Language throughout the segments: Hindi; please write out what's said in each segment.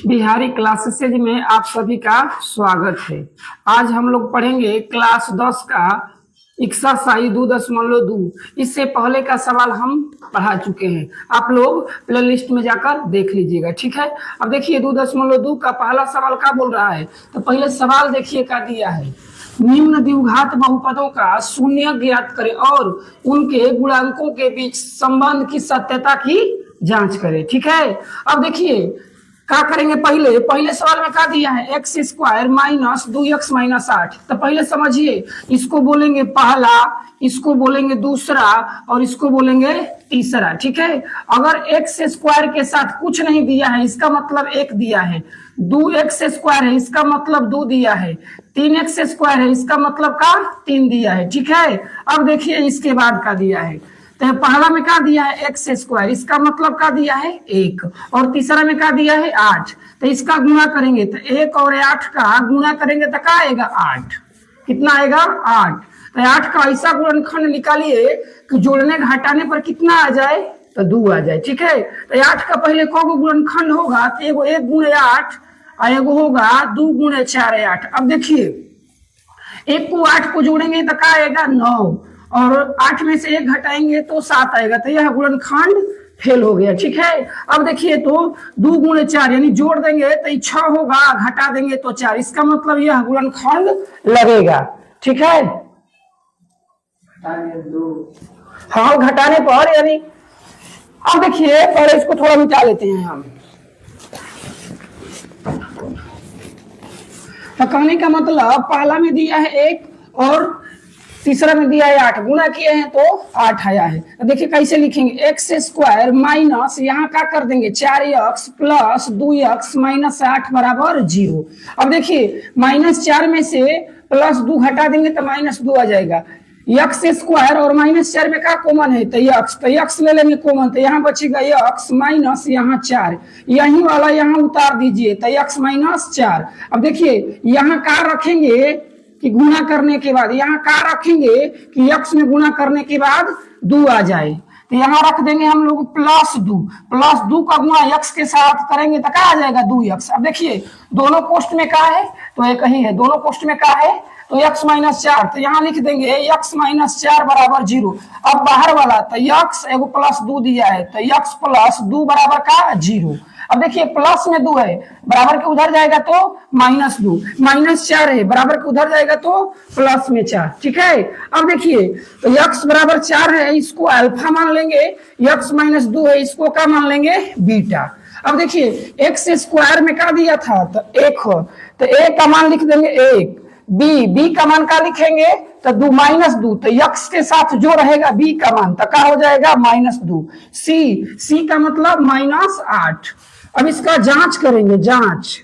बिहारी क्लासेज में आप सभी का स्वागत है। आज हम लोग पढ़ेंगे क्लास 10 का एक्सरसाइज 2.2। इससे पहले का सवाल हम पढ़ा चुके हैं, आप लोग प्लेलिस्ट में जाकर देख लीजिएगा, ठीक है। अब देखिए 2.2 का पहला सवाल क्या बोल रहा है, तो पहले सवाल देखिए क्या दिया है। निम्न द्विघात बहुपदों का शून्य ज्ञात करें और उनके गुणांकों के बीच संबंध की सत्यता की जांच करें, ठीक है। अब देखिए क्या करेंगे, पहले सवाल में क्या दिया है, x square minus 2x minus 8। तो पहले समझिए, इसको बोलेंगे पहला, इसको बोलेंगे दूसरा और इसको बोलेंगे तीसरा, ठीक है। अगर एक्स स्क्वायर के साथ कुछ नहीं दिया है इसका मतलब एक दिया है, 2x स्क्वायर है इसका मतलब 2 दिया है, 3x स्क्वायर है इसका मतलब का 3 दिया है, ठीक है। अब देखिए इसके बाद का दिया है, तो पहला में क्या दिया है एक्स स्क्वायर, इसका मतलब क्या दिया है 1, और तीसरा में क्या दिया है 8। तो इसका गुणा करेंगे तो 1 और 8 का गुणा करेंगे तो क्या आएगा 8। कितना आएगा 8। तो 8 का ऐसा गुणनखंड निकालिए कि जोड़ने घटाने पर कितना आ जाए तो 2 आ जाए, ठीक है। तो 8 का पहले कौन गुणनखंड होगा, तो एगो 1 गुणे 8 और एगो होगा 2 गुणे 4 है 8। अब देखिए 1 को 8 को जोड़ेंगे तो क्या आएगा 9, और 8 में से 1 घटाएंगे तो 7 आएगा, तो यह गुणनखंड फेल हो गया, ठीक है। अब देखिए तो 2 गुणे 4 यानी जोड़ देंगे तो 6 होगा, घटा देंगे तो 4, इसका मतलब यह गुणनखंड लगेगा, ठीक है। हाँ घटाने पर यानी, अब देखिए पहले इसको थोड़ा मिटा लेते हैं हम। तो कहने का मतलब पहला में दिया है 1 और तीसरा में दिया है 8, गुणा किए हैं तो 8 आया है। तो देखिए कैसे लिखेंगे, एक्स स्क्वायर माइनस यहाँ क्या कर देंगे 4x प्लस 2x माइनस 8 बराबर 0। अब देखिए -4 में से +2 घटा देंगे तो -2 आ जाएगा। एक्स स्क्वायर और -4 में क्या कॉमन है तो यक्स ले लेंगे कॉमन, तो यहाँ बचेगा x माइनस यहाँ 4, यही वाला यहाँ उतार दीजिए तो x माइनस 4। अब देखिए यहाँ क्या रखेंगे कि गुणा करने के बाद, यहाँ क्या रखेंगे कि x में गुणा करने के बाद 2 आ जाए, तो यहाँ रख देंगे हम लोग +2 का गुणा x के साथ करेंगे तो क्या आ जाएगा 2x। अब देखिए दोनों कोष्ठ में क्या है तो एक ही है, दोनों कोष्ठ में क्या है तो x माइनस 4, तो यहाँ लिख देंगे x माइनस 4 बराबर 0। अब बाहर वाला तो x एगो +2 दिया है तो x प्लस 2 बराबर का 0। अब देखिए प्लस में 2 है, बराबर के उधर जाएगा तो -2, -4 है बराबर के उधर जाएगा तो प्लस में 4, ठीक है। अब देखिए तो x बराबर 4 है, इसको अल्फा मान लेंगे, x माइनस 2 है इसको क्या मान लेंगे बीटा। अब देखिए एक्स स्क्वायर में क्या दिया था तो 1 हो, तो a का मान लिख देंगे 1, b का मान क्या लिखेंगे तो 2 -2, तो x के साथ जो रहेगा b का मान तो क्या हो जाएगा -2, c का मतलब -8। अब इसका जांच करेंगे, जांच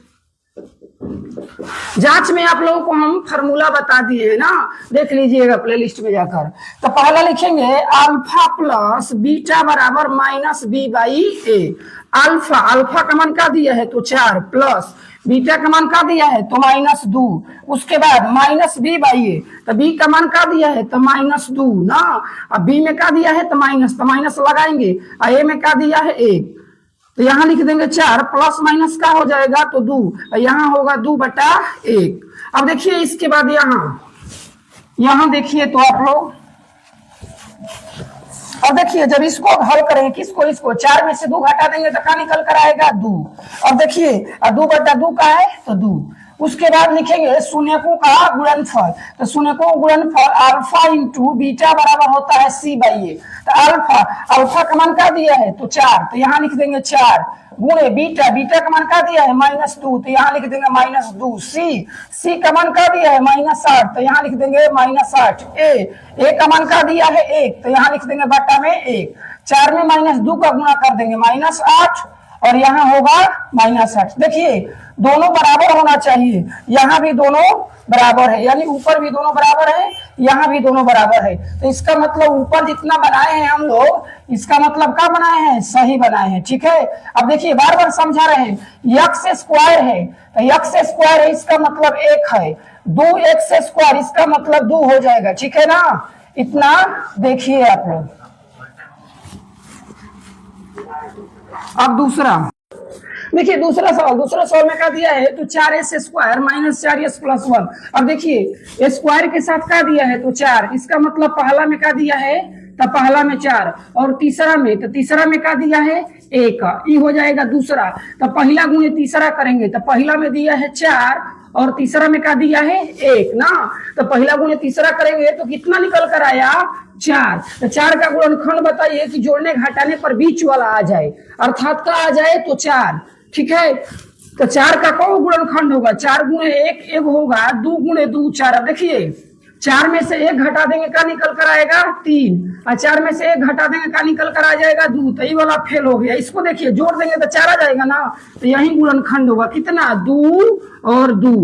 में आप लोगों को हम फार्मूला बता दिए है ना, देख लीजिएगा प्लेलिस्ट में जाकर। तो पहला लिखेंगे अल्फा प्लस बीटा बराबर -b/a। अल्फा का मान क्या दिया है तो 4, प्लस बीटा का मान क्या दिया है तो -2, उसके बाद -b/a, तो b का मान क्या दिया है तो -2 ना। अब b में क्या दिया है तो माइनस लगाएंगे, और a में क्या दिया है 1, तो यहाँ लिख देंगे 4, प्लस माइनस का हो जाएगा तो 2, यहाँ होगा 2/1। अब देखिए इसके बाद यहाँ देखिए तो आप लोग, अब देखिए जब इसको हल करेंगे इसको 4 में से 2 घटा देंगे तो क्या निकल कर आएगा 2। अब देखिए 2/2 का है तो 2। उसके बाद लिखेंगे शून्यकों का गुणनफल, तो शून्यकों का गुणनफल अल्फा इंटू बीटा बराबर होता है c/a। तो अल्फा का मान क्या दिया है तो 4, तो यहाँ लिख देंगे 4 गुणे बीटा का मान क्या दिया है -2, तो यहाँ लिख देंगे -2। सी का मान क्या दिया है -8, तो यहाँ लिख देंगे -8। ए का मान क्या दिया है 1, तो यहाँ लिख देंगे बटा में 1। 4 में -2 का गुणा कर देंगे -8, और यहाँ होगा -8। देखिए दोनों बराबर होना चाहिए, यहाँ भी दोनों बराबर है, यानी ऊपर भी दोनों बराबर है, यहाँ भी दोनों बराबर है, तो इसका मतलब ऊपर जितना बनाए हैं हम लोग, इसका मतलब क्या बनाए हैं सही बनाए हैं, ठीक है। अब देखिए बार बार समझा रहे हैं, एक्स स्क्वायर है तो एक्स स्क्वायर है इसका मतलब 1 है, 2x स्क्वायर इसका मतलब 2 हो जाएगा, ठीक है ना। इतना देखिए आप लोग। अब दूसरा देखिए दूसरा सवाल में क्या दिया है, तो 4s square minus 4s plus 1। अब देखिए स्क्वायर के साथ क्या दिया है, तो 4, इसका मतलब पहला में क्या दिया है, तो पहला में 4, और तीसरा में क्या दिया है, 1, ये हो जाएगा दूसरा। तो पहला गुणे तीसरा करेंगे, तो पहला में दिया है 4 और तीसरा में क्या दिया है, 1 ना। तो पहला गुणे तीसरा करेंगे तो कितना निकल कर आया, 4। तो 4 का गुणनखंड बताइए कि जोड़ने घटाने पर बीच वाला आ जाए, अर्थात का आ जाए तो 4। ठीक है, तो 4 का कौन गुणनखंड होगा, 4 गुणे 1 1 होगा, 2 गुणे 2 4। अब देखिए 4 में से 1 घटा देंगे क्या निकल कर आएगा, 3, और 4 में से 1 घटा देंगे क्या निकल कर आ जाएगा, 2। तो ये वाला फेल हो गया। इसको देखिए जोड़ देंगे तो 4 आ जाएगा ना, तो यही गुणनखंड होगा, कितना, 2 और 2।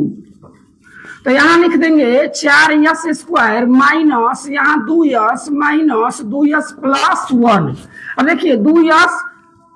तो यहाँ लिख देंगे 4s स्क्वायर माइनस यहाँ 2s माइनस 2s प्लस 1। अब देखिए 2s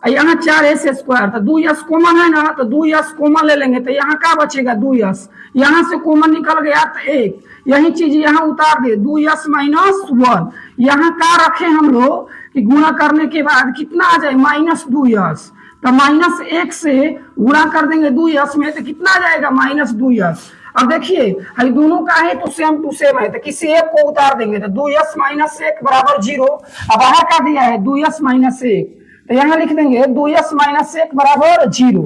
यहाँ 4s स्क्वायर, तो 2s कॉमन है ना, तो 2s कॉमन ले लेंगे, तो यहाँ क्या बचेगा, 2s यहाँ से कॉमन निकल गया तो 1, यही चीज यहाँ उतार दे, 2s माइनस 1। यहाँ क्या रखे हम लोग कि गुणा करने के बाद कितना आ जाए, माइनस 2s। तो माइनस 1 से गुणा कर देंगे 2s में, तो कितना आ जाएगा, माइनस 2s। अब देखिए ये दोनों का है तो सेम टू सेम है, तो किसी एक को उतार देंगे, तो 2s माइनस 1 बराबर 0। अब बाहर का दिया है 2s माइनस 1, तो यहाँ लिख देंगे 2s माइनस 1 बराबर 0।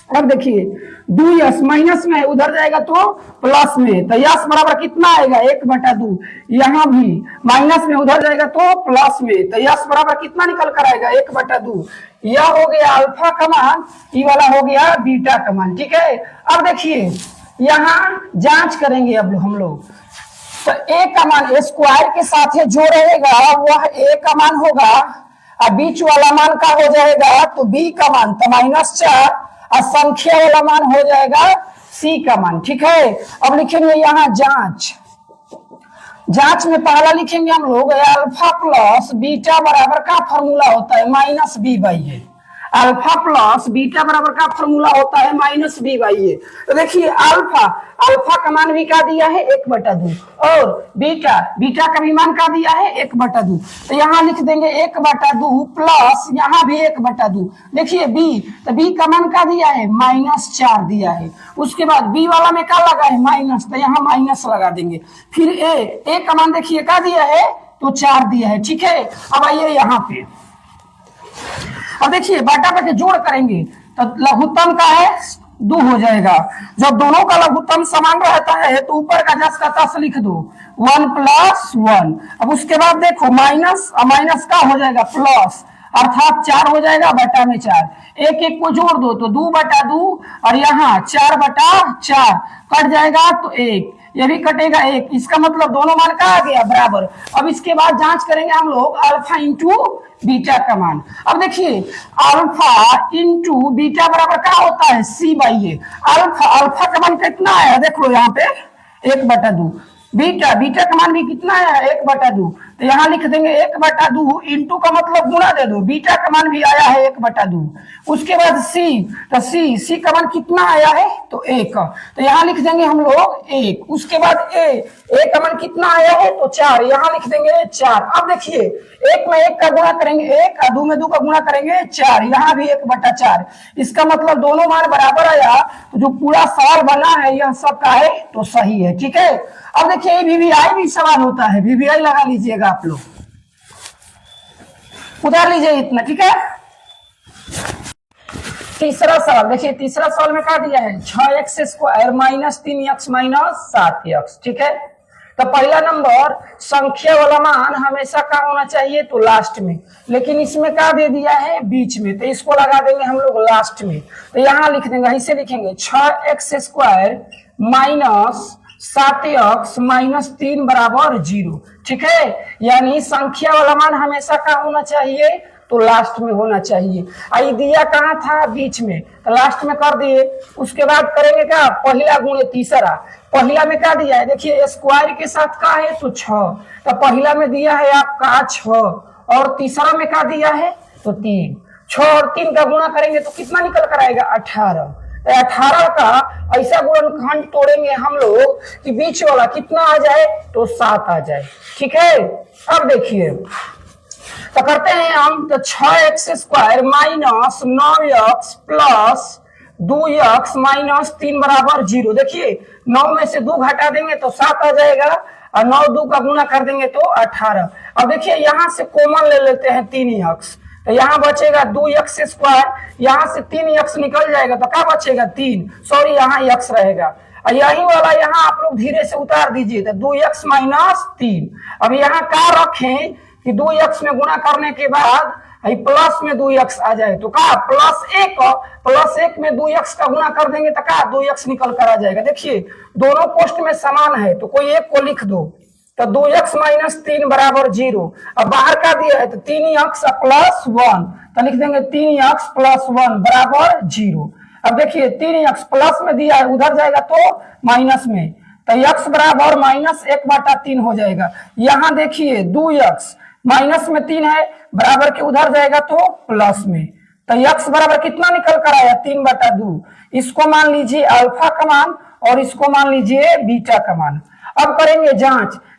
अब देखिए 2s माइनस में उधर जाएगा तो प्लस में, तो यस बराबर कितना आएगा, 1/2। यहाँ भी माइनस में उधर जाएगा तो प्लस में, तो यस बराबर कितना निकल कर आएगा, 1/2। यह हो गया अल्फा का मान, ये वाला हो गया बीटा का मान। ठीक है, अब देखिए यहाँ जांच करेंगे अब हम लोग, तो a का मान स्क्वायर के साथ जो रहेगा वह a का मान होगा, और बीच वाला मान का हो जाएगा तो b का मान, तो -4, और संख्या वाला मान हो जाएगा c का मान। ठीक है, अब लिखेंगे यहाँ जांच में पहला लिखेंगे हम लोग अल्फा प्लस बीटा बराबर का फॉर्मूला होता है -b/a। अल्फा प्लस बीटा बराबर का फॉर्मूला होता है -b/a। तो देखिए अल्फा का मान भी क्या दिया है, 1/2, और बीटा का भी मान क्या दिया है, 1/2। तो यहाँ लिख देंगे 1/2 प्लस यहाँ भी 1/2। देखिए तो b का मान क्या दिया है, -4 दिया है। उसके बाद b वाला में क्या लगा है, माइनस, तो यहाँ माइनस लगा देंगे। फिर a का मान देखिए क्या दिया है, तो 4 दिया है। ठीक है, अब आइए यहाँ पे, अब देखिए बाटा पे जोड़ करेंगे तो लघुत्तम का है 2 हो जाएगा। जब दोनों का लघुत्तम समान रहता है तो ऊपर का जस का तस लिख दो, 1 + 1। अब उसके बाद देखो माइनस का हो जाएगा प्लस, अर्थात 4 हो जाएगा बटा में 4। 1 1 को जोड़ दो तो 2/2, और यहाँ 4/4 कट जाएगा तो 1, ये भी कटेगा 1। इसका मतलब दोनों मान का आ गया बराबर। अब इसके बाद जांच करेंगे हम लोग अल्फा इंटू बीटा का मान। अब देखिए अल्फा इंटू बीटा बराबर क्या होता है, c/a। अल्फा का मान कितना आया, देख लो यहाँ पे 1/2। बीटा का मान भी कितना आया, 1/2। तो यहाँ लिख देंगे 1/2 इंटू का मतलब गुणा दे दो, बीटा का मान भी आया है 1/2। उसके बाद तो सी का मान कितना आया है, तो 1। तो यहाँ लिख देंगे हम लोग 1। उसके बाद ए का मान कितना आया है, तो 4, यहाँ लिख देंगे 4। अब देखिए 1 में 1 का गुणा करेंगे 1, और 2 में 2 का गुणा करेंगे 4, यहाँ भी 1/4। इसका मतलब दोनों मान बराबर आया। तो जो पूरा सवाल बना है यह सब का है तो सही है। ठीक है, अब देखिए VVI भी सवाल होता है, VVI लगा लीजिएगा आप लोग, उतार लीजिए इतना। ठीक है, तीसरा सवाल देखिए, तीसरा सवाल में क्या दिया है, 6x square minus 3x minus 7x। ठीक है, तो पहला नंबर संख्या वाला मान हमेशा क्या होना चाहिए, तो लास्ट में, लेकिन इसमें क्या दे दिया है, बीच में, तो इसको लगा देंगे हम लोग लास्ट में। तो यहाँ लिख देंगे, ऐसे लिखेंगे 6x square minus 7x minus 3 बराबर 0। ठीक है, यानी संख्या वाला मान हमेशा क्या होना चाहिए, तो लास्ट में होना चाहिए। आई दिया कहाँ था, बीच में, तो लास्ट में कर दिए। उसके बाद करेंगे क्या, पहला गुणे तीसरा। पहला में क्या दिया है, देखिए स्क्वायर के साथ क्या है, तो 6, तो पहला में दिया है आपका 6, और तीसरा में क्या दिया है, तो 3। 6 और 3 का गुणा करेंगे तो कितना निकल कर आएगा, 18। 18 का ऐसा गुणनखंड तोड़ेंगे हम लोग कि बीच वाला कितना आ जाए, तो 7 आ जाए। ठीक है, अब देखिए तो करते हैं हम, तो 6x² minus 9x plus 2x minus 3 बराबर 0। देखिए 9 में से 2 घटा देंगे तो 7 आ जाएगा, और 9 2 का गुना कर देंगे तो 18। अब देखिए यहां से कॉमन ले लेते हैं 3x, तो यहाँ बचेगा 2x², यहाँ से 3x निकल जाएगा तो क्या बचेगा 3, सॉरी यहाँ x रहेगा, और यही वाला यहाँ आप लोग धीरे से उतार दीजिए, तो 2x माइनस 3। अब यहाँ क्या रखें कि 2x में गुणा करने के बाद प्लस में 2x आ जाए, तो क्या +1 में 2x का गुणा कर देंगे तो क्या 2x निकल कर आ जाएगा। देखिए दोनों पोस्ट में समान है तो कोई एक को लिख दो, तो 2x माइनस 3 बराबर 0। अब बाहर का दिया है तो 3x प्लस 1, तो लिख देंगे 3x प्लस 1 बराबर 0। अब देखिए 3x प्लस में दिया है, उधर जाएगा तो माइनस में, तो x बराबर -1/3 हो जाएगा। यहाँ देखिए 2x माइनस में 3 है, बराबर के उधर जाएगा तो प्लस में, तो x बराबर कितना निकल कर आया 3/2। इसको मान लीजिए अल्फा का मान और इसको मान लीजिए बीटा का मान। अब करेंगे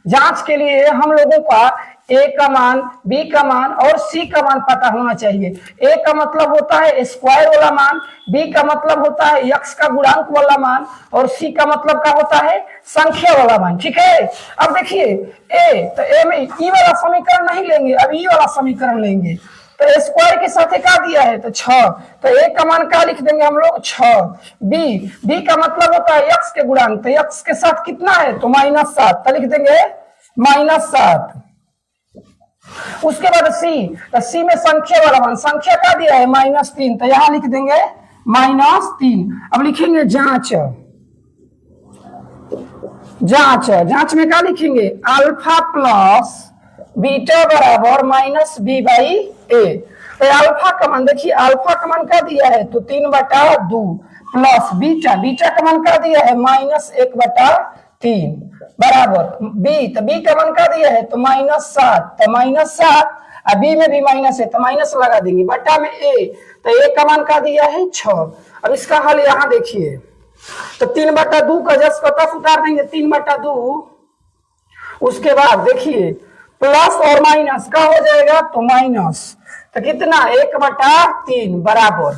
जांच के लिए हम लोगों का a का मान, b का मान और c का मान पता होना चाहिए। a का मतलब होता है स्क्वायर वाला मान, b का मतलब होता है x का गुणांक वाला मान, और c का मतलब क्या होता है संख्या वाला मान। ठीक है, अब देखिए a, तो a में e वाला समीकरण नहीं लेंगे, अब e वाला समीकरण लेंगे। तो स्क्वायर के साथ क्या दिया है तो 6, तो a का मान क्या लिख देंगे हम लोग 6। b का मतलब होता है x के गुणांक, तो x के साथ कितना है तो -7, तो लिख देंगे -7। उसके बाद c, तो c में संख्या वाला मान, संख्या क्या दिया है -3, तो यहां लिख देंगे -3। अब लिखेंगे जांच में क्या लिखेंगे अल्फा प्लस बीटा बराबर -b/a। तो अल्फा का मान, देखिए अल्फा का मान क्या दिया है तो 3/2 प्लस बीटा का मान क्या दिया है -1/3 बराबर b, तो b का मान क्या दिया है तो -7, तो -7, और b में भी माइनस है तो माइनस लगा देंगे, बटा में a, तो a का मान क्या दिया है 6। अब इसका हल यहाँ देखिए, तो 3/2 का जस को तस उतार देंगे 3/2। उसके बाद देखिए प्लस और माइनस का हो जाएगा तो माइनस, तो कितना 1/3 बराबर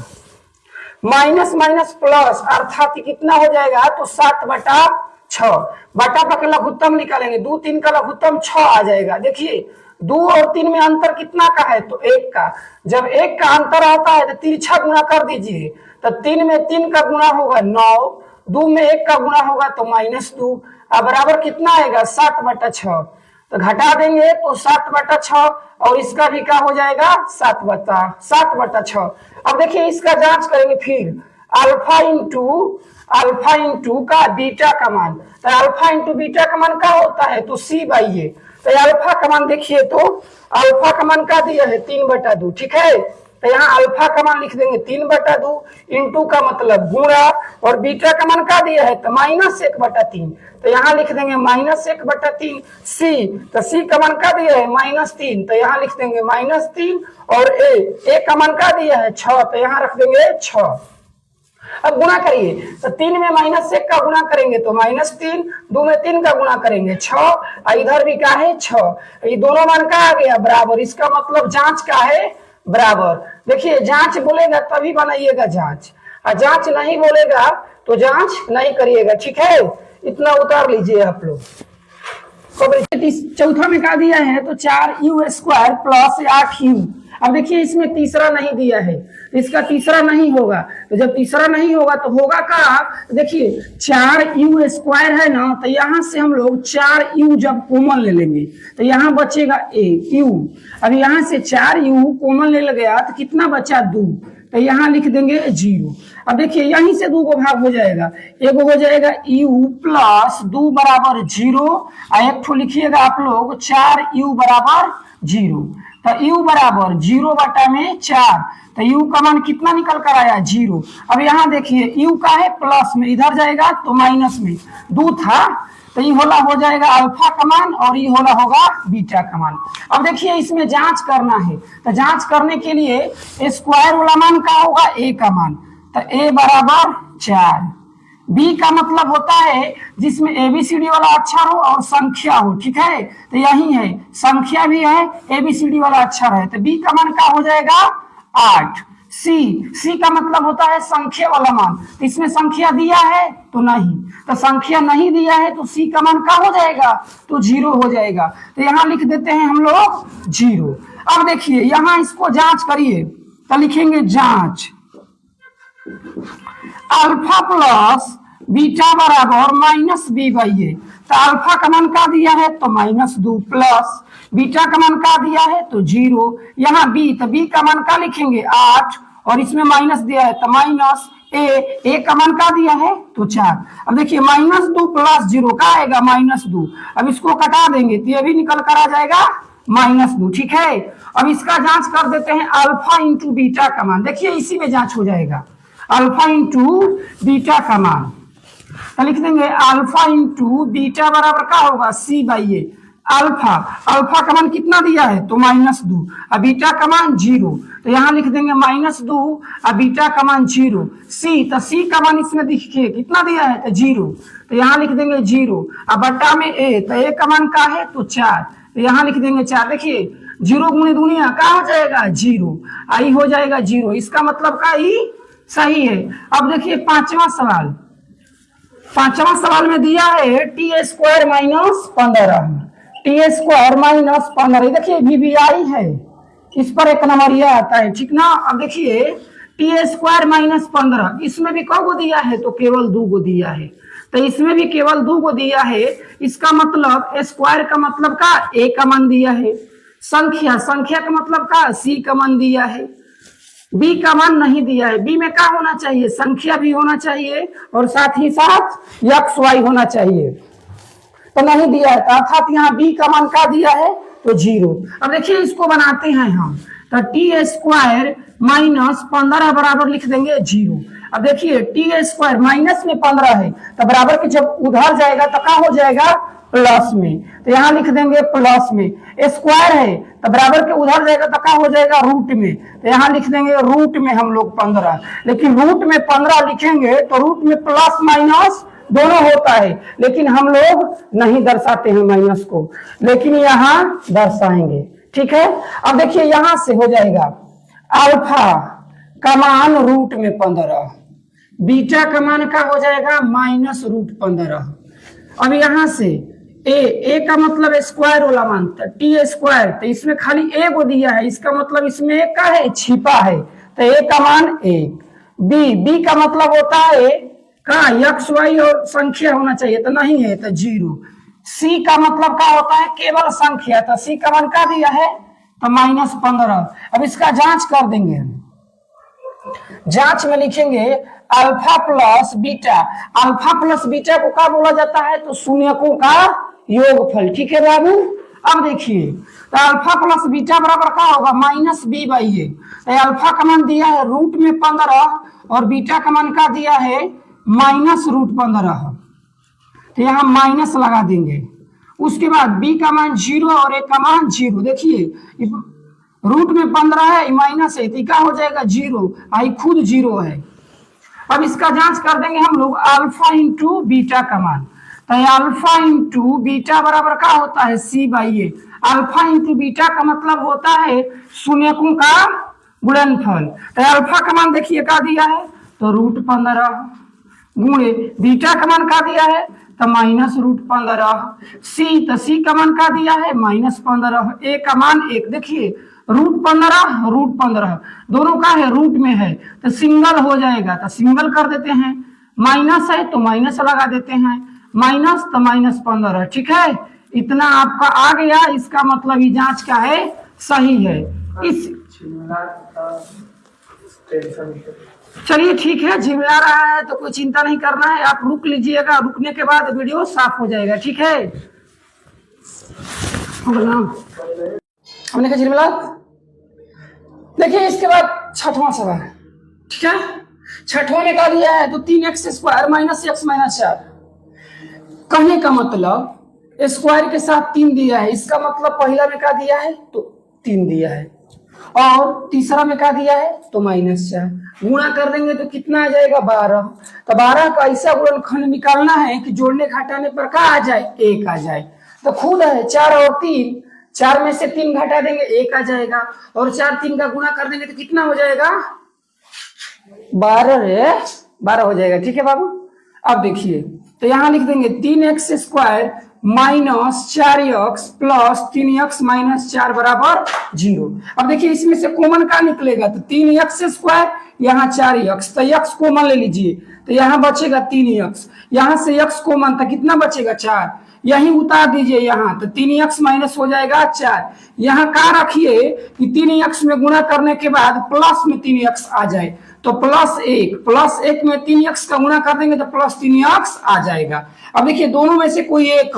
माइनस प्लस, अर्थात कितना हो जाएगा तो 7/6। बटा का लघुत्तम निकालेंगे, 2 3 का लघुत्तम 6 आ जाएगा। देखिए 2 और 3 में अंतर कितना का है तो 1 का, जब 1 का अंतर आता है तो तिरछा गुणा कर दीजिए, तो 3 में 3 का गुणा होगा 9, 2 में 1 का गुणा होगा तो -2, अब बराबर कितना आएगा 7/6, तो घटा देंगे तो 7/6, और इसका भी क्या हो जाएगा 7/6। अब देखिए इसका जांच करेंगे फिर, अल्फा इंटू का बीटा का मान, तो अल्फा इंटू बीटा का मान क्या होता है तो c/a। तो अल्फा का मान देखिए, तो अल्फा का मान क्या दिया है 3/2। ठीक है, तो यहाँ अल्फा का मान लिख देंगे 3/2, इंटू का मतलब गुणा, और बीटा का मान क्या दिया है तो -1/3, तो यहाँ लिख देंगे -1/3। c, तो c का मान क्या दिया है -3, तो यहाँ लिख देंगे -3, और a का मान क्या दिया है 6, तो यहाँ रख देंगे 6। अब गुणा करिए, तो 3 में -1 का गुणा करेंगे तो -3, 2 में 3 का गुणा करेंगे 6, और इधर भी क्या है 6, ये दोनों मान का आ गया बराबर। इसका मतलब जांच का है बराबर। देखिए जांच बोलेगा तभी बनाइएगा जांच, और जांच नहीं बोलेगा तो जांच नहीं करिएगा। ठीक है, इतना उतार लीजिए आप लोग। चौथा में क्या दिया है तो 4u² प्लस 8u। अब देखिए इसमें तीसरा नहीं दिया है, इसका तीसरा नहीं होगा, तो जब तीसरा नहीं होगा तो होगा क्या, देखिए 4u² है ना, तो यहाँ से हम लोग 4u जब कॉमन ले लेंगे तो यहाँ बचेगा u। अब यहाँ से 4u कॉमन ले गया तो कितना बचा 2, तो यहाँ लिख देंगे 0। अब देखिए यहीं से 2 को भाग हो जाएगा, एक हो जाएगा u प्लस 2 बराबर 0, और एक ठो लिखिएगा आप लोग 4u बराबर 0, तो u बराबर 0/4, तो u का मान कितना निकल कर आया 0। अब यहाँ देखिए u का है प्लस में, इधर जाएगा तो माइनस में, 2 था तो ये होला हो जाएगा अल्फा का मान, और ये होला होगा बीटा का मान। अब देखिए इसमें जांच करना है, तो जांच करने के लिए स्क्वायर वाला मान क्या होगा a का मान, तो a बराबर 4, बी का मतलब होता है जिसमें एबीसीडी वाला अक्षर हो और संख्या हो, ठीक है, तो यही है, संख्या भी है, एबीसीडी वाला अक्षर है, तो बी का मान क्या हो जाएगा 8। सी का मतलब होता है संख्या वाला मान, तो इसमें संख्या दिया है तो नहीं, तो संख्या नहीं दिया है तो सी का मान क्या हो जाएगा, तो 0 हो जाएगा, तो यहाँ लिख देते हैं हम लोग 0। अब देखिए यहाँ इसको जांच करिए, तो लिखेंगे जांच अल्फा प्लस बीटा बराबर माइनस बी बाई ए, तो अल्फा का मान क्या दिया है तो -2 प्लस बीटा का मान क्या दिया है तो 0, यहाँ बी, तो बी का मान क्या लिखेंगे 8 और इसमें माइनस दिया है तो माइनस ए का मान क्या दिया है तो 4। अब देखिए -2 प्लस 0 क्या आएगा -2, अब इसको कटा देंगे तो ये भी निकल कर आ जाएगा -2, ठीक है। अब इसका जांच कर देते हैं अल्फा इंटू बीटा का मान, देखिए इसी में जांच हो जाएगा, अल्फा इंटू बीटा का मान, तो लिख देंगे अल्फा इंटू बीटा बराबर क्या होगा सी बाई ए, अल्फा का मान कितना दिया है तो -2 और बीटा का मान 0, तो यहाँ लिख देंगे -2 और बीटा का मान 0। सी, तो सी का मान इसमें देखिए कितना दिया है तो 0, तो यहाँ लिख देंगे 0 और बट्टा में ए, तो ए का मान क्या है तो 4, तो यहाँ लिख देंगे 4। देखिए 0 गुणे दुनिया क्या हो जाएगा 0, आई हो जाएगा 0, इसका मतलब का ही सही है। अब देखिए पांचवा सवाल में दिया है टी स्क्वायर -15, टी स्क्वायर -15, देखिए वीवीआई है, इस पर 1 नंबर यह आता है, ठीक ना। अब देखिए टी स्क्वायर -15, इसमें भी कौ को दिया है तो केवल 2 को दिया है, तो इसमें भी केवल 2 को दिया है, इसका मतलब स्क्वायर का मतलब का ए का मान दिया है, संख्या का मतलब का सी का मान दिया है, बी का मान नहीं दिया है, बी में क्या होना चाहिए संख्या भी होना चाहिए और साथ ही साथ एक्स वाई होना चाहिए, तो नहीं दिया है, अर्थात यहाँ बी का मान क्या दिया है तो 0। अब देखिए इसको बनाते हैं हम, तो टी स्क्वायर -15 बराबर लिख देंगे 0। अब देखिए टी स्क्वायर माइनस में 15 है, तो बराबर के जब उधर जाएगा तो क्या हो जाएगा प्लस में, तो यहाँ लिख देंगे प्लस में, स्क्वायर है तो बराबर के उधर जाएगा तो क्या हो जाएगा रूट में, तो यहाँ लिख देंगे रूट में हम लोग 15, लेकिन रूट में 15 लिखेंगे तो रूट में प्लस माइनस दोनों होता है, लेकिन हम लोग नहीं दर्शाते हैं माइनस को, लेकिन यहाँ दर्शाएंगे, ठीक है। अब देखिए यहाँ से हो जाएगा अल्फा का मान रूट में 15, बीटा का मान का हो जाएगा -√15। अब यहाँ से ए का मतलब स्क्वायर वाला मान था टी स्क्वायर, तो इसमें खाली ए को दिया है, इसका मतलब इसमें एक का है छिपा है, तो ए का मान 1। बी का मतलब होता है का एक्स वाई और संख्या होना चाहिए, तो नहीं है तो 0। सी का मतलब क्या होता है केवल संख्या, तो सी का मान क्या दिया है तो -15। अब इसका जांच कर देंगे, जांच में लिखेंगे alpha plus beta, alpha plus beta को क्या बोला जाता है तो शून्यकों का योगफल, ठीक है बाबू। अब देखिए तो अल्फा प्लस बीटा बराबर क्या होगा -b बाई ए, तो अल्फा का मान दिया है रूट में 15 और बीटा का मान क्या दिया है -√15, तो यहाँ माइनस लगा देंगे। उसके बाद बी का मान 0 और ए का मान 0, देखिए रूट में 15 है माइनस है तो क्या हो जाएगा 0, आई खुद 0 है। अब इसका जांच कर देंगे हम लोग अल्फा इंटू बीटा का मान, तो अल्फा इंटू बीटा बराबर क्या होता है C by A, alpha into beta का मतलब होता है शून्यकों का गुणनफल, तो अल्फा का मान देखिए क्या दिया है तो √15 गुणे बीटा का मान क्या दिया है तो -√15, सी का मान क्या दिया है -15, ए का मान 1, देखिए √15 दोनों का है रूट में है तो सिंगल हो जाएगा, तो सिंगल कर देते हैं, माइनस है तो माइनस लगा देते हैं, माइनस तो -15, ठीक है। इतना आपका आ गया, इसका मतलब ये जांच का है सही है। इस चलिए ठीक है, झिमला रहा है तो कोई चिंता नहीं करना है, आप रुक लीजिएगा, रुकने के बाद वीडियो साफ हो जाएगा, ठीक है। हमने कहा झिमला, देखिए इसके बाद छठवां सवाल, ठीक है। छठवां में क्या दिया है तो 3x² - x - 4, कहने का मतलब स्क्वायर के साथ 3 दिया है, इसका मतलब पहला में क्या दिया है तो 3 दिया है, और तीसरा में क्या दिया है तो -4 गुणा कर देंगे तो कितना आ जाएगा 12। तो 12 का ऐसा गुणनखंड निकालना है कि जोड़ने घटाने पर क्या आ जाए 1 आ जाए। तो खुद है 4 और 3, 4 में से 3 घटा देंगे 1 आ जाएगा और 4 3 का गुणा कर देंगे तो कितना हो जाएगा 12 हो जाएगा। ठीक है बाबू। अब देखिए तो यहाँ लिख देंगे 3x² minus 4x plus 3x minus 4 बराबर 0। अब देखिए इसमें से कॉमन का निकलेगा तो 3x², यहाँ 4x, तो x कॉमन ले लीजिए तो यहाँ बचेगा 3x, यहाँ से x कॉमन तो कितना बचेगा 4, यही उतार दीजिए यहाँ तो 3x माइनस हो जाएगा 4। यहाँ का रखिए कि 3x में गुणा करने के बाद प्लस में 3x आ जाए तो +1 में 3x का गुणा कर देंगे तो +3x आ जाएगा। अब देखिए दोनों में से कोई एक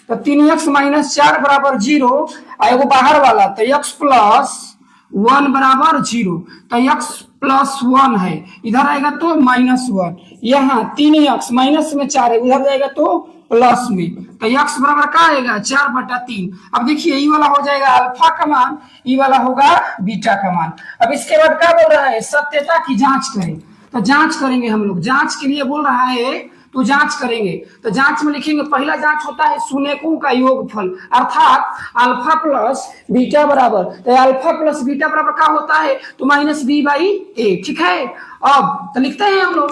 तो 3x माइनस 4 बराबर 0 और वो बाहर वाला तो x +1 बराबर 0 तो x +1 है इधर आएगा तो -1, यहाँ 3x माइनस में 4 है उधर जाएगा तो प्लस में तो x बराबर क्या आएगा 4/3। अब देखिए ये वाला हो जाएगा अल्फा का मान, ये वाला होगा बीटा का मान। अब इसके बाद क्या बोल रहा है सत्यता की जांच करें, तो जांच करेंगे हम लोग, जांच के लिए बोल रहा है तो जांच करेंगे। तो जांच में लिखेंगे पहला जांच होता है शून्यकों का योगफल अर्थात अल्फा प्लस बीटा बराबर, तो अल्फा प्लस बीटा बराबर क्या होता है तो -b/a। ठीक है। अब तो लिखते हैं हम लोग,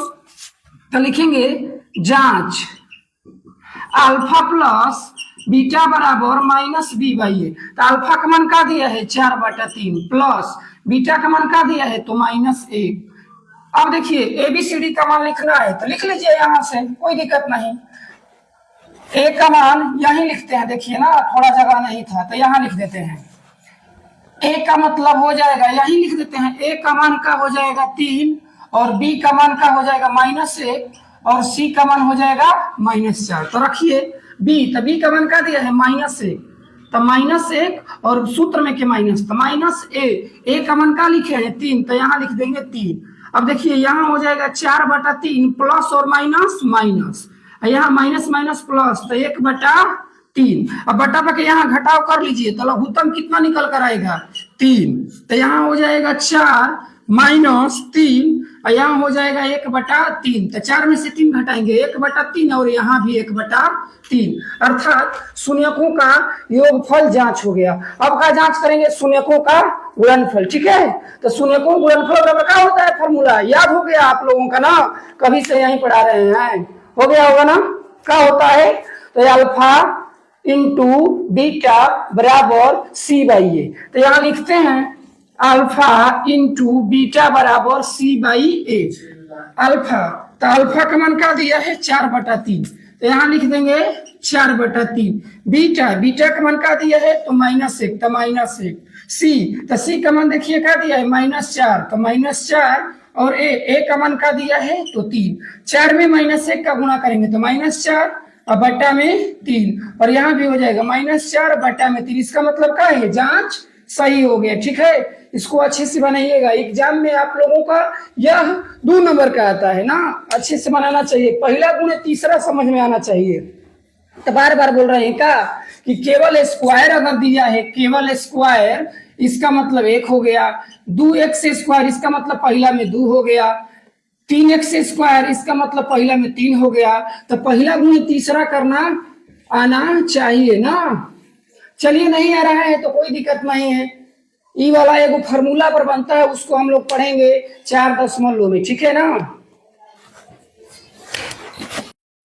तो लिखेंगे जांच अल्फा प्लस बीटा बराबर -b/a। तो अल्फा का मान का दिया है 4/3 प्लस बीटा का मान का दिया है तो -1। अब देखिए ABCD का मान लिखना है तो लिख लीजिए यहाँ से, कोई दिक्कत नहीं। ए का मान यही लिखते हैं, देखिए ना थोड़ा जगह नहीं था तो यहाँ लिख देते हैं। ए का मतलब हो जाएगा यही लिख देते हैं, ए का मान का हो जाएगा 3 और बी का मान का हो जाएगा -1 और सी का मान हो जाएगा -4। तो रखिए बी, तो बी का मान का दिया है -1 तो -1 और सूत्र में के माइनस तो -a का मान का लिखे हैं 3 तो यहाँ लिख देंगे 3। अब देखिए यहाँ हो जाएगा 4/3 प्लस और माइनस यहाँ माइनस प्लस तो 1/3। अब बटा पे यहाँ घटाव कर लीजिए तो लघुत्तम कितना निकल कर आएगा 3, तो यहाँ हो जाएगा 4 -3 और यहाँ हो जाएगा 1/3। तो 4 में से 3 घटाएंगे 1/3 और यहाँ भी 1/3 अर्थात शून्यकों का योगफल जांच हो गया। अब क्या जांच करेंगे शून्यकों का गुणनफल। ठीक है। तो शून्यकों गुणनफल बराबर क्या होता है फॉर्मूला याद हो गया आप लोगों का ना, कभी से यहीं पढ़ा रहे हैं, हो गया होगा ना। क्या होता है तो अल्फा इंटू बीटा बराबर c/a। तो यहाँ लिखते हैं अल्फा इंटू बीटा बराबर c/a। अल्फा तो अल्फा का मान क्या दिया है 4/3 तो यहाँ लिख देंगे 4/3। बीटा का मान क्या दिया है तो -1 तो -1। सी तो सी का मान देखिए क्या दिया है -4 तो -4 और ए का मान का दिया है तो 3। 4 में -1 का गुणा करेंगे तो -4 और बट्टा में 3 और यहाँ भी हो जाएगा -4 बट्टा में 3। इसका मतलब क्या है जांच सही हो गया। ठीक है। इसको अच्छे से बनाइएगा, एग्जाम में आप लोगों का यह 2 नंबर का आता है ना, अच्छे से बनाना चाहिए। पहला गुण तीसरा समझ में आना चाहिए। तो बार बार बोल रहे हैं क्या कि केवल स्क्वायर अगर दिया है, केवल स्क्वायर इसका मतलब 1 हो गया, 2x² इसका मतलब पहला में 2 हो गया, 3x² इसका मतलब पहला में 3 हो गया। तो पहला गुण तीसरा करना आना चाहिए ना। चलिए नहीं आ रहा है तो कोई दिक्कत नहीं है, ई वाला एगो फार्मूला पर बनता है उसको हम लोग पढ़ेंगे 4 में। ठीक है ना।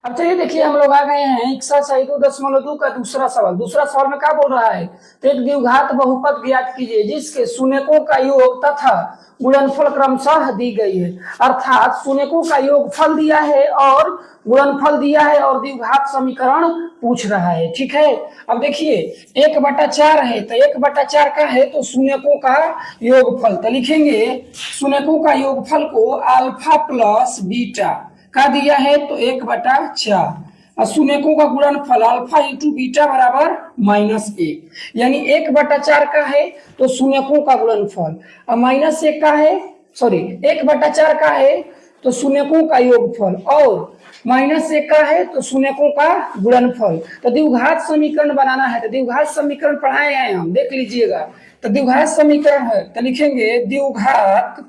अब चलिए देखिए हम लोग आ गए हैं एक्सरसाइज 2.2 का दूसरा सवाल। दूसरा सवाल में क्या बोल रहा है तो एक द्विघात बहुपद ज्ञात कीजिए जिसके शून्यकों का योग तथा गुणनफल क्रमशः दी गई है। अर्थात शून्यकों का योगफल दिया है और गुणनफल दिया है और द्विघात समीकरण पूछ रहा है। ठीक है। अब देखिए 1/4 है तो 1/4 का है तो शून्यकों का योगफल, तो लिखेंगे शून्यकों का योगफल को अल्फा प्लस बीटा का दिया है तो 1/4 और शून्यकों का गुणनफल अल्फा इंटू बीटा बराबर -1, यानी 1/4 का है तो शून्यकों का गुणनफल और -1 का है, सॉरी 1/4 का है तो शून्यकों का योगफल और -1 का है तो शून्यकों का गुणनफल। तो द्विघात समीकरण बनाना है तो द्विघात समीकरण पढ़ाए हैं हम, देख लीजिएगा। तो द्विघात समीकरण है तो लिखेंगे द्विघात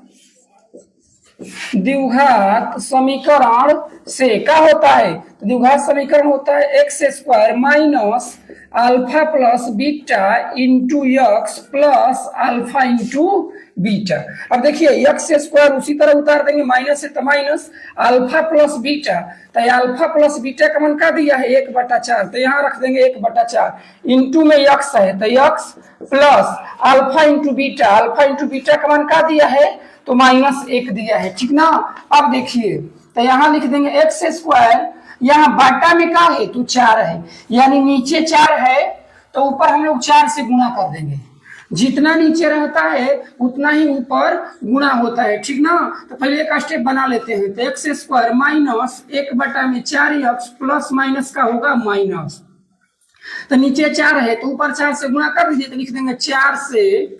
समीकरण से क्या होता है, तो द्विघात समीकरण होता है x square minus alpha plus beta into x plus alpha into beta. अब देखिए एक्स स्क्वायर उसी तरह उतार देंगे, माइनस है तो माइनस, अल्फा प्लस बीटा, तो अल्फा प्लस बीटा का मान क्या दिया है 1/4, तो यहाँ रख देंगे 1/4, इंटू में एक्स है तो x plus alpha into beta, alpha into beta का मान क्या दिया है तो -1 दिया है, ठीक ना। अब देखिए तो यहाँ लिख देंगे एक्स स्क्वायर, यहाँ बाटा में क्या है तो 4 है, यानी नीचे 4 है तो ऊपर हम लोग 4 से गुणा कर देंगे, जितना नीचे रहता है उतना ही ऊपर गुणा होता है, ठीक ना। तो पहले एक स्टेप बना लेते हैं, तो x square minus 1/4x plus minus का होगा माइनस, तो नीचे 4 है तो ऊपर 4 से गुणा कर दीजिए, तो लिख देंगे 4 से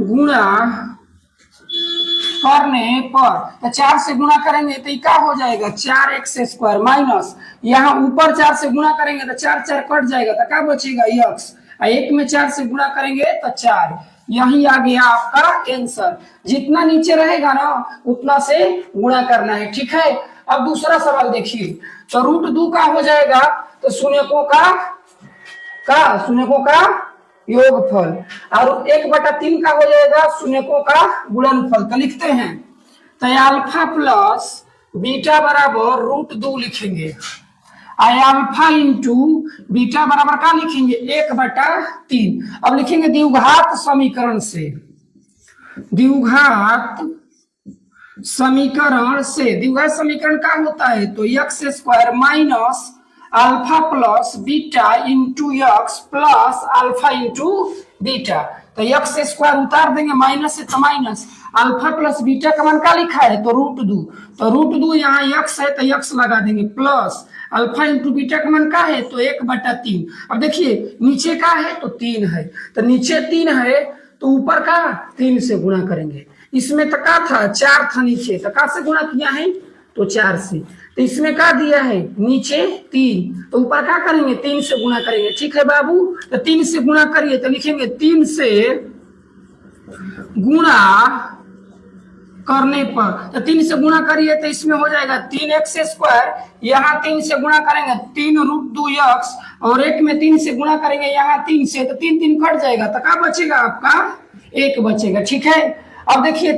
गुणा करने पर, तो 4 से गुणा करेंगे तो क्या हो जाएगा 4x² माइनस, यहाँ ऊपर 4 से गुणा करेंगे तो 4 4 कट जाएगा तो क्या बचेगा x, 1 में 4 से गुणा करेंगे तो 4, यही आ गया आपका आंसर। जितना नीचे रहेगा ना उतना से गुणा करना है, ठीक है। अब दूसरा सवाल देखिए, तो √2 का हो जाएगा तो शून्यकों का योगफल, और 1/3 का हो जाएगा शून्यकों का गुणनफल। तो लिखते हैं तो अल्फा प्लस बीटा बराबर √2 लिखेंगे, अल्फा इंटू बीटा बराबर क्या लिखेंगे 1/3। अब लिखेंगे द्विघात समीकरण से, द्विघात समीकरण क्या होता है तो x² minus alpha plus beta into x plus alpha into beta, तो x² उतार देंगे, माइनस से तो माइनस, अल्फा प्लस बीटा का मान क्या लिखा है तो √2, तो √2 यहाँ x है तो x लगा देंगे, प्लस अल्फा इंटू बीटा का मान क्या है तो 1/3। अब देखिए नीचे का है तो 3 है, तो नीचे 3 है तो ऊपर का 3 से गुणा करेंगे, इसमें तो क्या था 4 था नीचे, तो क्या से गुणा किया है तो 4 से, तो इसमें क्या दिया है नीचे 3 तो ऊपर क्या करेंगे 3 से गुणा करेंगे, ठीक है बाबू। तो 3 से गुणा करिए तो लिखेंगे 3 से गुणा करने पर, तो 3 से गुणा करिए तो इसमें हो जाएगा 3x², यहाँ 3 से गुणा करेंगे 3√2x, और 1 में 3 से गुणा करेंगे यहाँ 3 से, तो 3 3 कट जाएगा तो क्या बचेगा आपका 1 बचेगा, ठीक है। अब देखिए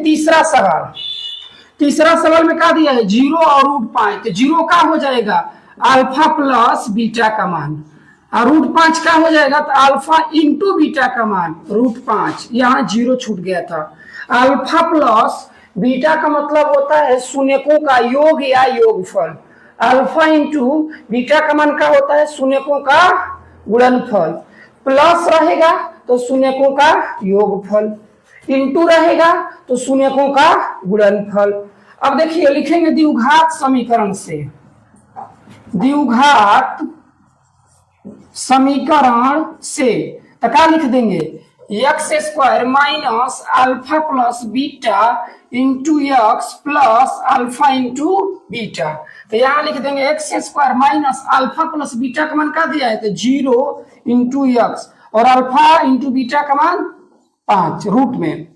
तीसरा सवाल में क्या दिया है 0 और √5, तो 0 का हो जाएगा अल्फा प्लस बीटा का मान, और √5 का हो जाएगा तो अल्फा इंटू बीटा का मान √5, यहाँ 0 छूट गया था। अल्फा प्लस बीटा का मतलब होता है शून्यकों का योग या योगफल, अल्फा इंटू बीटा का मान क्या होता है शून्यकों का गुणनफल, प्लस रहेगा तो शून्यकों का योगफल, इंटू रहेगा तो शून्यकों का गुणनफल। अब देखिए लिखेंगे द्विघात समीकरण से, द्विघात समीकरण से तो क्या लिख देंगे x² minus alpha plus beta into x plus alpha into beta, तो यहाँ लिख देंगे x² minus alpha plus beta का मान क्या दिया है तो 0 इंटू एक्स, और अल्फा इंटू बीटा का मान 5 रूट में,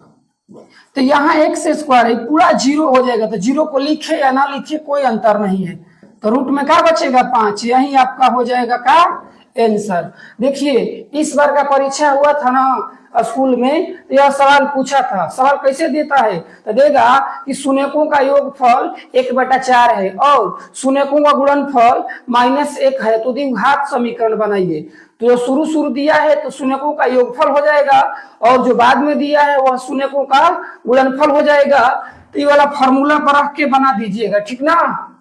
तो यहाँ x² है पूरा 0 हो जाएगा, तो 0 को लिखे या ना लिखे कोई अंतर नहीं है, तो रूट में क्या बचेगा 5, यही आपका हो जाएगा का आंसर। देखिए इस बार का परीक्षा हुआ था ना स्कूल में, तो यह सवाल पूछा था, सवाल कैसे देता है तो देगा कि शून्यकों का योगफल 1/4 है और शून्यकों का गुणनफल -1 है, तो द्विघात समीकरण बनाइए। तो जो शुरू दिया है तो शून्यकों का योगफल हो जाएगा, और जो बाद में दिया है वह शून्यकों का गुणनफल हो जाएगा, तो ये वाला फार्मूला पर रख के बना दीजिएगा, ठीक ना।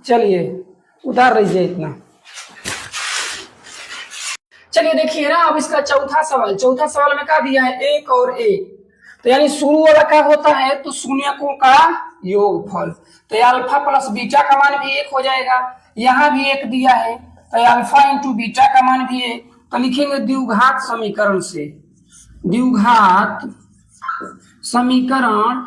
चलिए उतार लीजिए इतना। चलिए देखिए ना अब इसका चौथा सवाल में क्या दिया है 1 और 1, तो यानी शुरू वाला क्या होता है तो शून्यकों का योगफल, तो अल्फा प्लस बीटा का मान भी 1 हो जाएगा, यहाँ भी 1 दिया है तो अल्फा इंटू बीटा का मान भी 1, तो लिखेंगे द्विघात समीकरण से, द्विघात समीकरण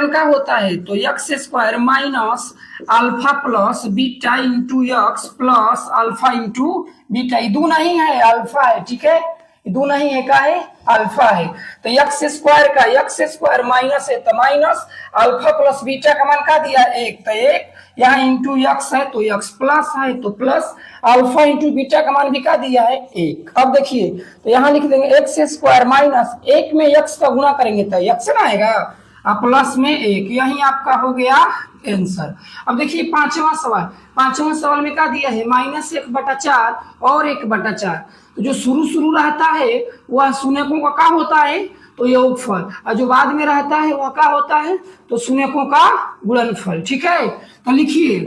क्या होता है तो x² minus alpha plus beta into x plus alpha into beta, ये 2 नहीं है अल्फा है, ठीक है, दो नहीं है, का है अल्फा है। तो एक्स स्क्वायर माइनस है तो माइनस, अल्फा प्लस बीटा का मान का दिया एक, तो एक, यहाँ इंटू एक्स है तो एक्स प्लस है तो प्लस, अल्फा इंटू बीटा का मान भी का दिया है एक। अब देखिए तो यहाँ लिख देंगे एक्स स्क्वायर माइनस, एक में एक्स का गुणा करेंगे तो एक्स ना आएगा, अब प्लस में एक, यही आपका हो गया आंसर। अब देखिए पांचवा सवाल में क्या दिया है, -1/4 और 1/4। तो जो शुरू रहता है वह शून्यकों का क्या होता है, तो योगफल, और जो बाद में रहता है वह क्या होता है, तो शून्यकों का गुणनफल। ठीक है, तो लिखिए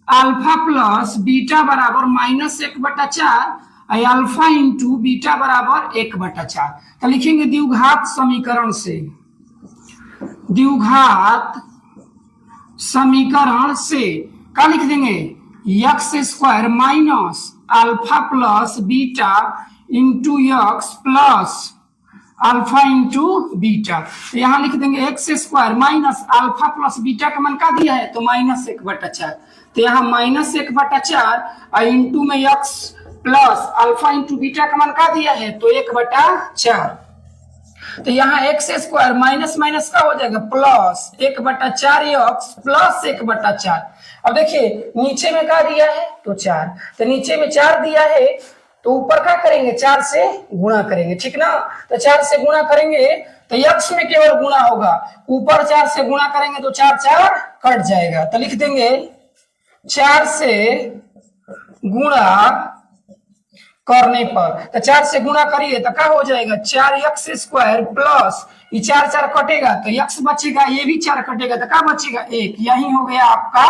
अल्फा प्लस बीटा बराबर -1/4, अल्फा इंटू बीटा बराबर 1/4। तो लिखेंगे द्विघात समीकरण से क्या लिख देंगे, x square minus alpha plus beta into x plus alpha into beta. तो यहाँ लिख देंगे x square minus alpha plus beta का मान का दिया है, तो -1/4। तो यहाँ -1/4 इंटू में x plus alpha into beta का मान का दिया है, तो 1/4। तो यहाँ एक्स स्क्वायर माइनस माइनस का हो जाएगा प्लस 1/4 एक्स प्लस 1/4। अब देखिए नीचे में क्या दिया है, तो 4, तो नीचे में 4 दिया है तो ऊपर क्या करेंगे, 4 से गुणा करेंगे, ठीक ना। तो 4 से गुणा करेंगे तो एक्स में केवल गुणा होगा, ऊपर 4 से गुणा करेंगे तो 4 4 कट जाएगा। तो लिख देंगे 4 से गुणा करने पर, तो 4 से गुणा करिए तो क्या हो जाएगा, 4x स्क्वायर प्लस, ये 4 4 कटेगा तो x बचेगा, ये भी 4 कटेगा तो क्या बचेगा, 1। यही हो गया आपका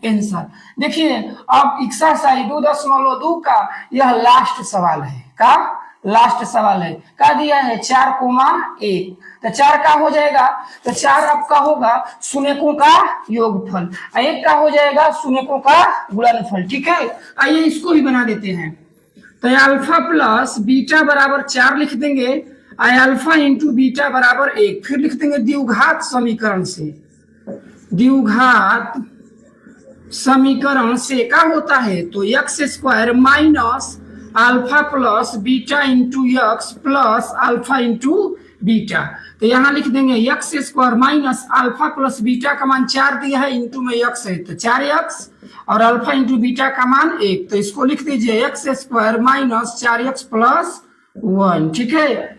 आंसर। देखिए अब एक्सरसाइज 2.2 का यह लास्ट सवाल है, का लास्ट सवाल है, क्या दिया है 4,1। तो 4 का हो जाएगा, तो 4 आपका होगा शून्यकों का योगफल, 1 का हो जाएगा शून्यकों का गुणनफल। ठीक है, आइए इसको भी बना देते हैं। तो अल्फा प्लस बीटा बराबर 4 लिख देंगे, अल्फा इंटू बीटा बराबर 1। फिर लिख देंगे द्विघात समीकरण से क्या होता है, तो x square minus alpha plus beta into x plus alpha into beta. तो यहाँ लिख देंगे x square minus alpha plus beta का मान 4 दिया है, इंटू में एक्स है तो 4x, और अल्फा इंटू बीटा का मान 1। तो इसको लिख दीजिए x square minus 4x plus 1। ठीक है,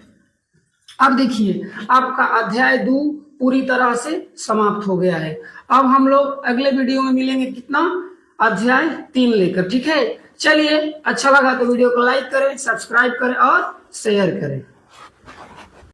अब देखिए आपका अध्याय 2 पूरी तरह से समाप्त हो गया है। अब हम लोग अगले वीडियो में मिलेंगे कितना, अध्याय 3 लेकर। ठीक है, चलिए अच्छा लगा तो वीडियो को लाइक करें, सब्सक्राइब करें और शेयर करें।